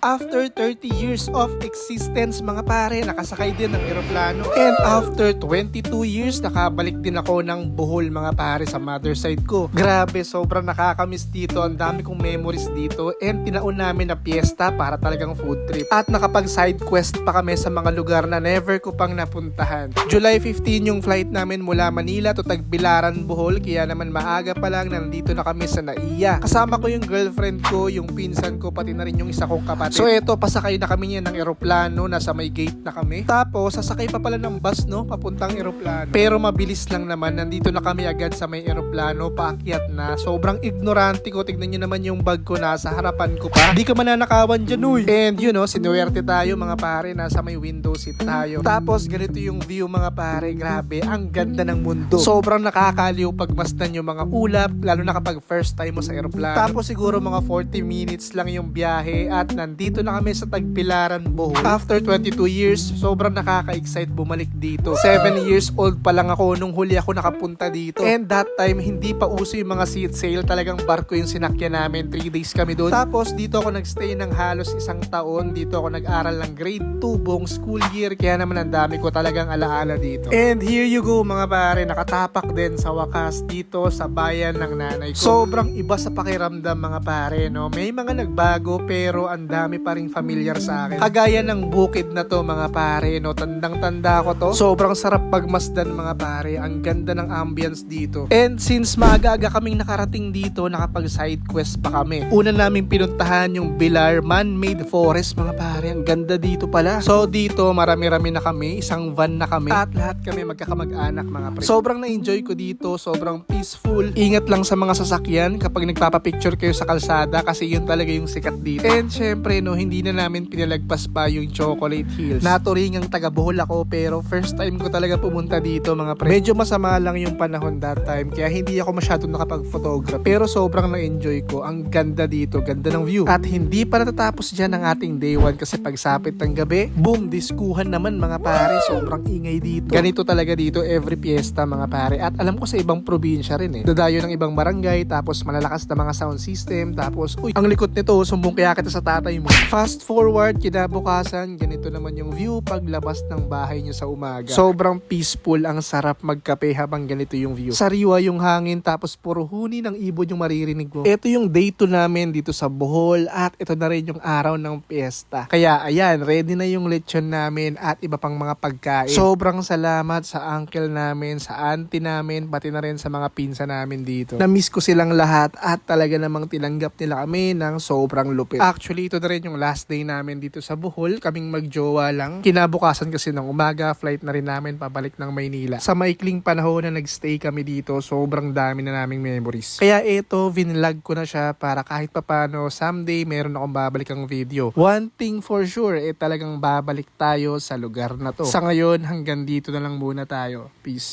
After 30 years of existence mga pare, nakasakay din ng eroplano. And after 22 years, nakabalik din ako ng Bohol mga pare sa mother side ko. Grabe, sobrang nakakamiss dito. Ang dami kong memories dito. And tinaon namin na piyesta para talagang food trip. At nakapag side quest pa kami sa mga lugar na never ko pang napuntahan. July 15 yung flight namin mula Manila to Tagbilaran, Bohol. Kaya naman maaga pa lang nandito na kami sa Naiya. Kasama ko yung girlfriend ko, yung pinsan ko, pati na rin yung isa kong kapatid. So eto, pasakay na kami niyan ng eroplano, nasa may gate na kami. Tapos sasakay pa pala ng bus no, papuntang eroplano. Pero mabilis lang naman, nandito na kami agad sa may eroplano, paakyat na. Sobrang ignorante ko, tignan niyo naman yung bag ko nasa harapan ko pa. Di ka mananakawan dyan uy. And you know, sinuwerte tayo mga pare, nasa may window seat tayo. Tapos ganito yung view mga pare, grabe, ang ganda ng mundo. Sobrang nakakaliw pagmasdan yung mga ulap, lalo na kapag first time mo sa eroplano. Tapos siguro mga 40 minutes lang yung biyahe at nandito na kami sa Tagbilaran, Bohol. After 22 years, sobrang nakaka-excite bumalik dito. 7 years old pa lang ako nung huli ako nakapunta dito. And that time, hindi pa uso yung mga seat sale. Talagang barko yung sinakyan namin. 3 days kami doon. Tapos dito ako nagstay ng halos 1 taon. Dito ako nag-aral ng grade 2 buong school year. Kaya naman ang dami ko talagang alaala dito. And here you go mga pare, nakatapak din sa wakas dito sa bayan ng nanay ko. Sobrang iba sa pakiramdam mga pare, no? May mga nagbago pero ang dami pa ring familiar sa akin. Kagaya ng bukid na to mga pare, no? Tandang-tanda ko to. Sobrang sarap pagmasdan mga pare. Ang ganda ng ambience dito. And since maaga-aga kaming nakarating dito, nakapag side quest pa kami. Una namin pinuntahan yung Bilar Man-Made Forest mga pare. Ang ganda dito pala. So dito marami-rami na kami. Isang van na kami. At lahat kami magkakamag-anak mga pre. Sobrang na-enjoy ko dito. Sobrang peaceful. Ingat lang sa mga sasakyan kapag nagpapapicture kayo sa kalsada kasi yun talaga yung sikat dito. And syempre no, hindi na namin pinalagpas pa yung Chocolate Hills. Naturing ang taga Bohol ako pero first time ko talaga pumunta dito mga pre. Medyo masama lang yung panahon that time kaya hindi ako masyadong nakapag-photograph. Pero sobrang na-enjoy ko. Ang ganda dito, ganda ng view. At hindi pa natatapos dyan ang ating day 1 kasi pagsapit ng gabi, boom, diskuhan naman mga pare. Sobrang ingay dito. Ganito talaga dito every fiesta mga pare. At alam ko sa ibang probinsya rin eh. Dadayo ng ibang barangay tapos malalakas na mga sound system tapos uy, ang likot nito, sumbong kaya kita sa tatay mo. Fast forward, kinabukasan, ganito naman yung view paglabas ng bahay nyo sa umaga. Sobrang peaceful, ang sarap magkape habang ganito yung view. Sariwa yung hangin tapos puro huni ng ibon yung maririnig mo. Ito yung day 2 namin dito sa Bohol at ito na rin yung araw ng piyesta. Kaya ayan, ready na yung lechon namin at iba pang mga pagkain. Sobrang salamat sa uncle namin, sa auntie namin, pati na rin sa mga pinsa namin dito. Na-miss ko silang lahat at talaga namang tinanggap nila kami ng sobrang lupit. Actually, ito na rin yung last day namin dito sa Bohol. Kaming magjowa lang. Kinabukasan kasi ng umaga, flight na rin namin pabalik ng Maynila. Sa maikling panahon na nagstay kami dito, sobrang dami na naming memories. Kaya ito, vinlog ko na siya para kahit papano someday meron akong babalikang video. One thing for sure, talagang babalik tayo sa lugar na to. Sa ngayon, hanggang dito na lang muna tayo. Peace.